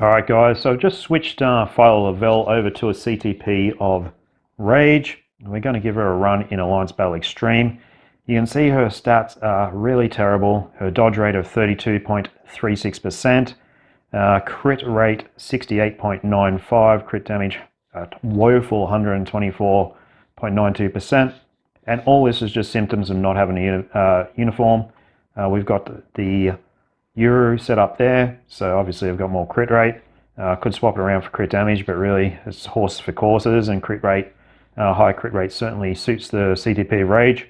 Alright guys, so I've just switched Phyla Vell over to a CTP of Rage. We're going to give her a run in Alliance Battle Extreme. You can see her stats are really terrible. Her dodge rate of 32.36%, crit rate 68.95, crit damage woeful 124.92%, and all this is just symptoms of not having a uniform. We've got the Euro set up there, so obviously I've got more crit rate. Could swap it around for crit damage, but really it's horse for courses, and crit rate, high crit rate certainly suits the CTP Rage.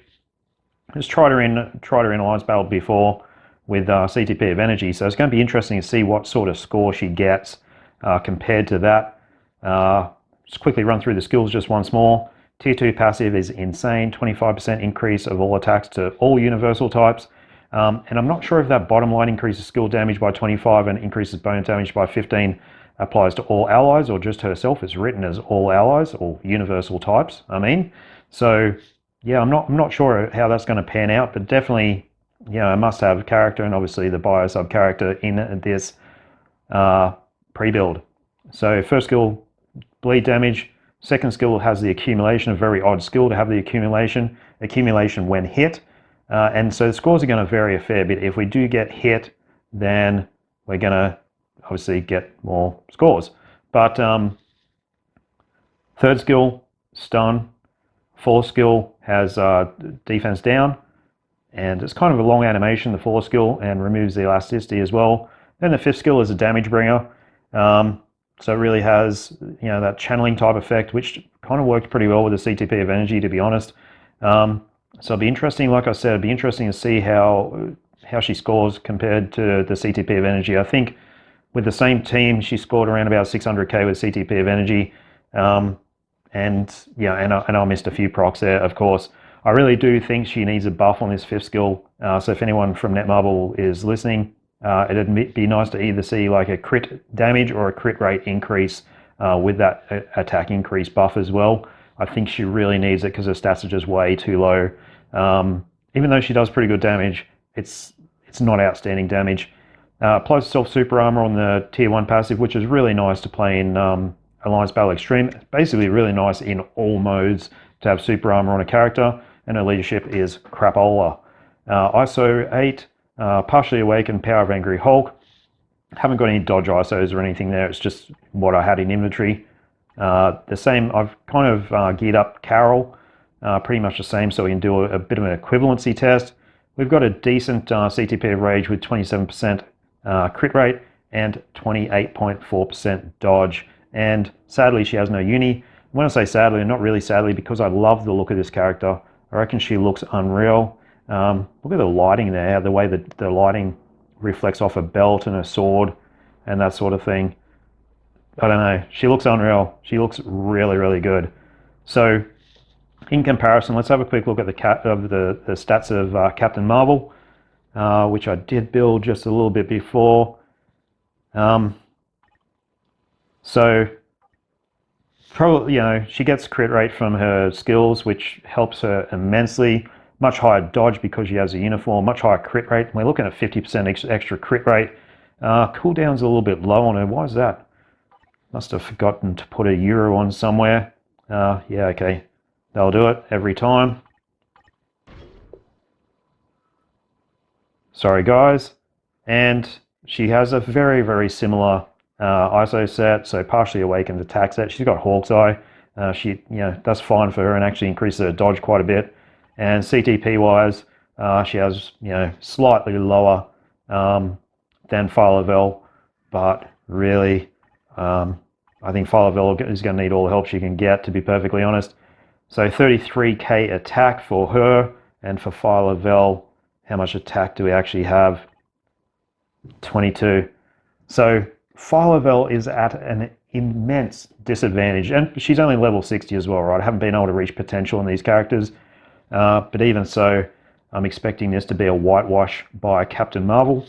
Just tried her in Alliance Battle before with CTP of Energy, so it's going to be interesting to see what sort of score she gets compared to that. Just quickly run through the skills just once more. Tier 2 passive is insane, 25% increase of all attacks to all universal types. And I'm not sure if that bottom line increases skill damage by 25 and increases bonus damage by 15 applies to all allies or just herself. It's written as all allies or universal types, So yeah, I'm not sure how that's going to pan out, but definitely, a must-have character, and obviously the bio sub character in this pre-build. So first skill, bleed damage. Second skill has the accumulation, a very odd skill to have the accumulation when hit. And so the scores are going to vary a fair bit. If we do get hit, then we're going to obviously get more scores. But third skill, stun. Fourth skill has defense down, and it's kind of a long animation, the fourth skill, and removes the elasticity as well. Then the fifth skill is a damage bringer. So it really has that channeling type effect, which kind of worked pretty well with the CTP of Energy, to be honest. So it'll be interesting, like I said, it'll be interesting to see how she scores compared to the CTP of Energy. I think with the same team, she scored around about 600k with CTP of Energy. And I missed a few procs there, of course. I really do think she needs a buff on this fifth skill. So if anyone from Netmarble is listening, it'd be nice to either see like a crit damage or a crit rate increase with that attack increase buff as well. I think she really needs it because her stats are just way too low. Even though she does pretty good damage, it's not outstanding damage. Applies self super armor on the tier 1 passive, which is really nice to play in Alliance Battle Extreme. It's basically really nice in all modes to have super armor on a character, and her leadership is crapola. ISO 8, partially awakened Power of Angry Hulk. Haven't got any dodge ISOs or anything there, it's just what I had in inventory. The same, I've kind of geared up Carol, pretty much the same, so we can do a bit of an equivalency test. We've got a decent CTP of Rage with 27% crit rate and 28.4% dodge. And sadly, she has no uni. When I say sadly, not really sadly, because I love the look of this character. I reckon she looks unreal. Look at the lighting there, the way that the lighting reflects off a belt and a sword and that sort of thing. I don't know, she looks unreal. She looks really, really good. So in comparison, let's have a quick look at the stats of Captain Marvel, which I did build just a little bit before. So probably, she gets crit rate from her skills, which helps her immensely. Much higher dodge because she has a uniform, much higher crit rate. We're looking at 50% extra crit rate. Cooldown's a little bit low on her. Why is that? Must have forgotten to put a Euro on somewhere. Yeah, okay. They'll do it every time. Sorry, guys. And she has a very, very similar ISO set, so partially awakened attack set. She's got Hawk's Eye. That's fine for her and actually increases her dodge quite a bit. And CTP-wise, she has, slightly lower than Phyla Vell, but really, I think Phyla Vell is going to need all the help she can get, to be perfectly honest. So 33k attack for her, and for Phyla Vell, how much attack do we actually have? 22. So Phyla Vell is at an immense disadvantage, and she's only level 60 as well, right? I haven't been able to reach potential in these characters, but even so, I'm expecting this to be a whitewash by Captain Marvel.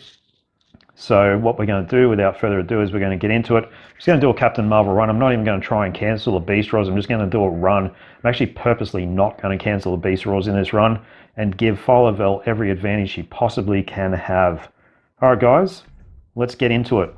So what we're going to do, without further ado, is we're going to get into it. I'm just going to do a Captain Marvel run. I'm not even going to try and cancel the Beast Rolls. I'm just going to do a run. I'm actually purposely not going to cancel the Beast Rolls in this run and give Phyla Vell every advantage she possibly can have. All right, guys, let's get into it.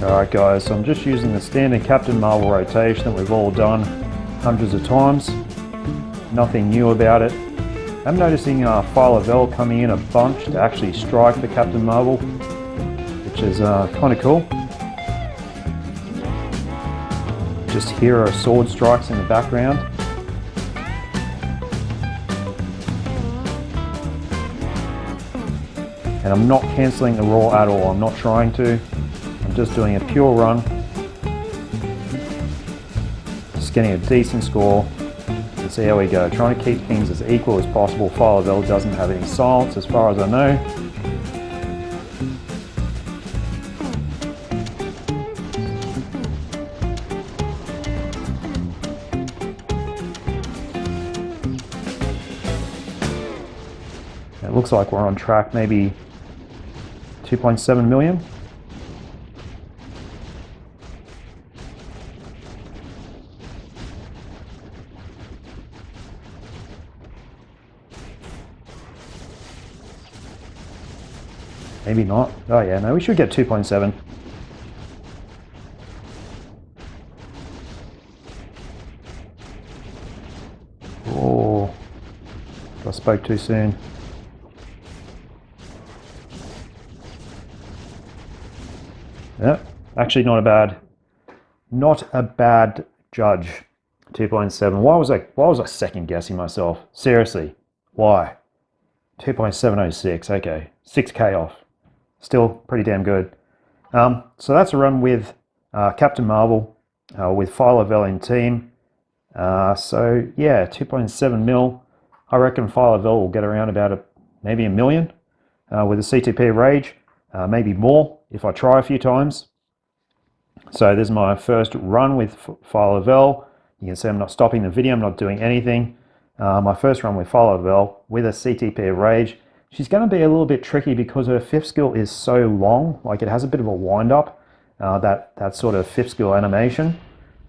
Alright guys, so I'm just using the standard Captain Marvel rotation that we've all done hundreds of times. Nothing new about it. I'm noticing Phyla Vell coming in a bunch to actually strike the Captain Marvel, which is kind of cool. Just hear her sword strikes in the background. And I'm not cancelling the raw at all, I'm not trying to. I'm just doing a pure run. Just getting a decent score. And see how we go. Trying to keep things as equal as possible. Phyla Vell doesn't have any silence as far as I know. It looks like we're on track, maybe 2.7 million. Maybe not. Oh yeah, no, we should get 2.7. Oh, I spoke too soon. Yeah, actually not a bad judge. 2.7. Why was I second guessing myself? Seriously, why? 2.706. Okay, 6k off. Still pretty damn good. So that's a run with Captain Marvel with Phyla Vell in team. So yeah, 2.7 mil. I reckon Phyla Vell will get around about maybe a million with a CTPRage, maybe more if I try a few times. So this is my first run with Phyla Vell. You can see I'm not stopping the video, I'm not doing anything. My first run with Phyla Vell with a CTPRage. She's going to be a little bit tricky because her fifth skill is so long, like it has a bit of a wind up, that sort of fifth skill animation.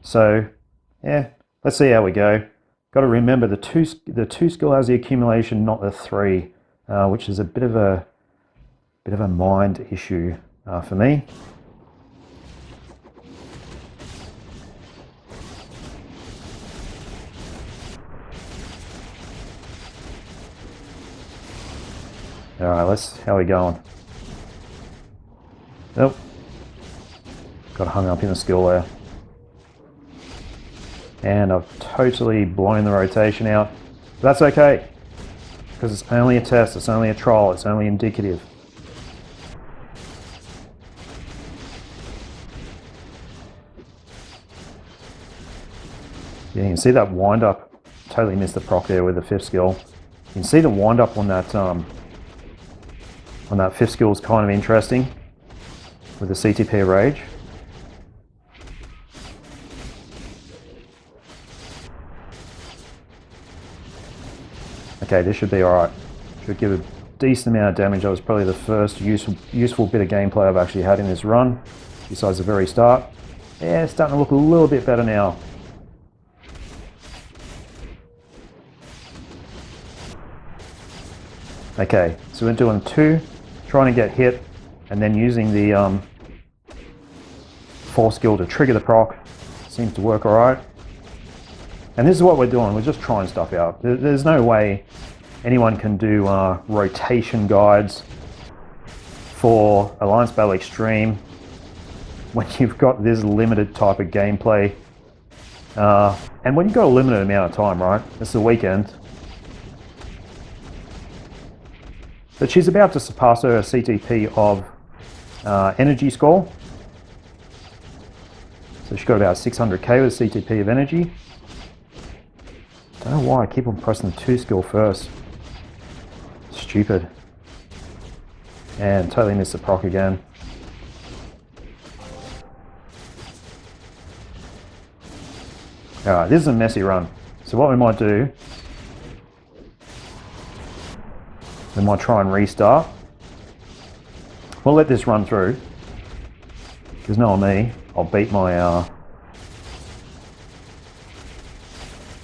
So yeah, let's see how we go. Got to remember the two skill has the accumulation, not the 3, which is a bit of a mind issue for me. Alright, how are we going? Nope. Got hung up in the skill there. And I've totally blown the rotation out. But that's okay, because it's only a test, it's only a trial, it's only indicative. Yeah, you can see that wind up. Totally missed the proc there with the 5th skill. You can see the wind up on that 5th skill is kind of interesting with the CTPRage. Okay, this should be alright. Should give a decent amount of damage. That was probably the first useful bit of gameplay I've actually had in this run, besides the very start. Yeah, it's starting to look a little bit better now. Okay, so we're doing 2, trying to get hit, and then using the 4 skill to trigger the proc. Seems to work alright. And this is what we're doing, we're just trying stuff out. There's no way anyone can do rotation guides for Alliance Battle Extreme when you've got this limited type of gameplay. And when you've got a limited amount of time, right? It's the weekend. But she's about to surpass her CTP of energy score. So she's got about 600k with CTP of energy. Don't know why I keep on pressing the 2 skill first. Stupid. And totally missed the proc again. Alright, this is a messy run. So what we might do, we might try and restart. We'll let this run through, because knowing me, I'll beat my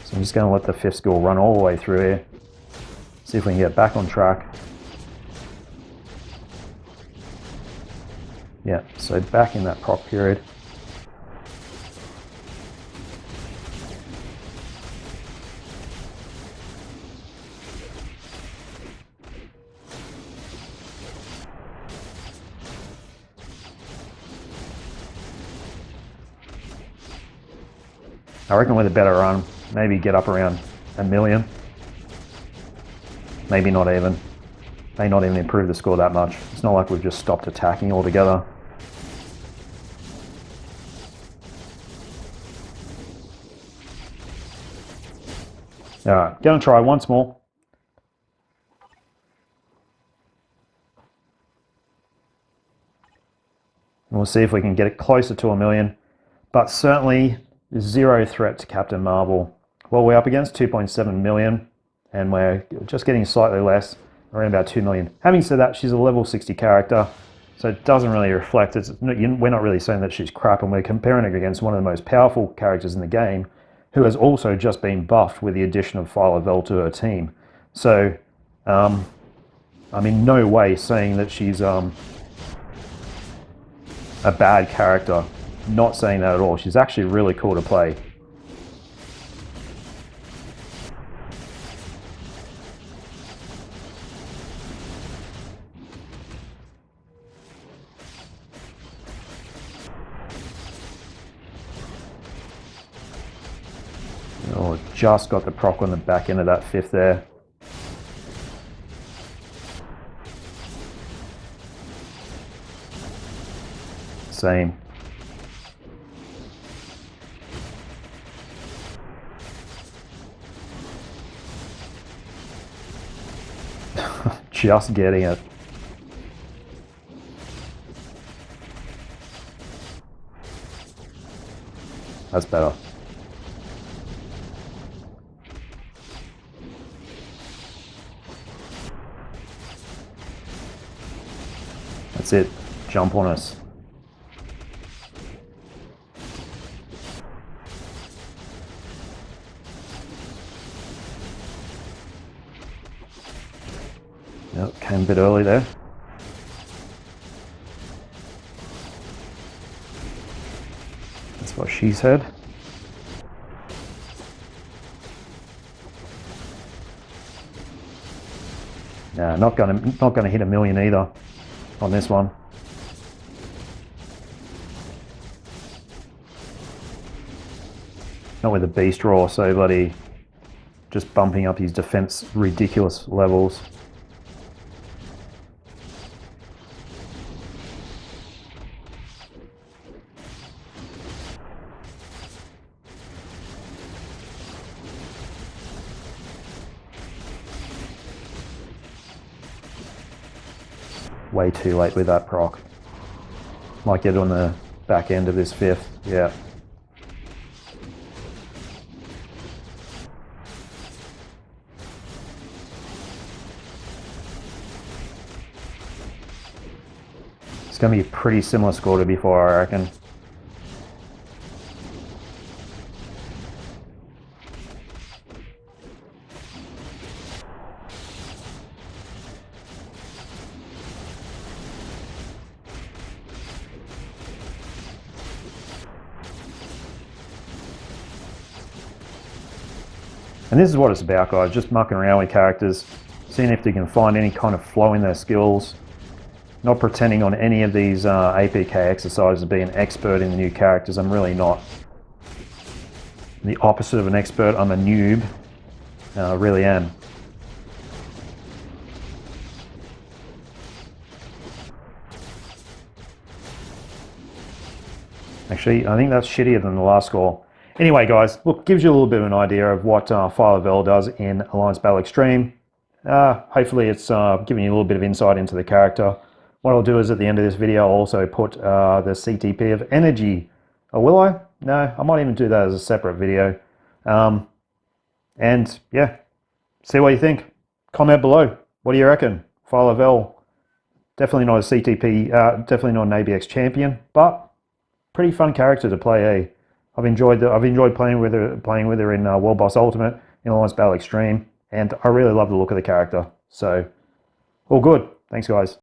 so I'm just going to let the 5th skill run all the way through here. See if we can get back on track. Yeah, so back in that proc period. I reckon with a better run, maybe get up around 1 million. Maybe not even. May not even improve the score that much. It's not like we've just stopped attacking altogether. Alright, gonna try once more. And we'll see if we can get it closer to 1 million. But certainly zero threat to Captain Marvel. Well, we're up against 2.7 million, and we're just getting slightly less, around about 2 million. Having said that, she's a level 60 character, so it doesn't really reflect. We're not really saying that she's crap, and we're comparing her against one of the most powerful characters in the game, who has also just been buffed with the addition of Phyla Vell to her team. So, I'm in no way saying that she's a bad character. Not saying that at all. She's actually really cool to play. Oh, just got the proc on the back end of that 5th there. Same. Just getting it. That's better. That's it. Jump on us. Yep, came a bit early there. That's what she said. Nah, not gonna hit 1 million either on this one. Not with the beast roar, so bloody just bumping up his defense ridiculous levels. Way too late with that proc. Might get it on the back end of this 5th, yeah. It's going to be a pretty similar score to before, I reckon. And this is what it's about, guys, just mucking around with characters, seeing if they can find any kind of flow in their skills, not pretending on any of these APK exercises to be an expert in the new characters. I'm really not. I'm the opposite of an expert, I'm a noob. I really am. Actually, I think that's shittier than the last score. Anyway, guys, look, gives you a little bit of an idea of what Phyla Vell does in Alliance Battle Extreme. Hopefully it's giving you a little bit of insight into the character. What I'll do is at the end of this video, I'll also put the CTP of energy. Oh, will I? No, I might even do that as a separate video. And yeah, see what you think. Comment below. What do you reckon? Phyla Vell, definitely not a CTP, definitely not an ABX champion, but pretty fun character to play. Eh? I've enjoyed playing with her in World Boss Ultimate, in Alliance Battle Extreme, and I really love the look of the character. So, all good. Thanks, guys.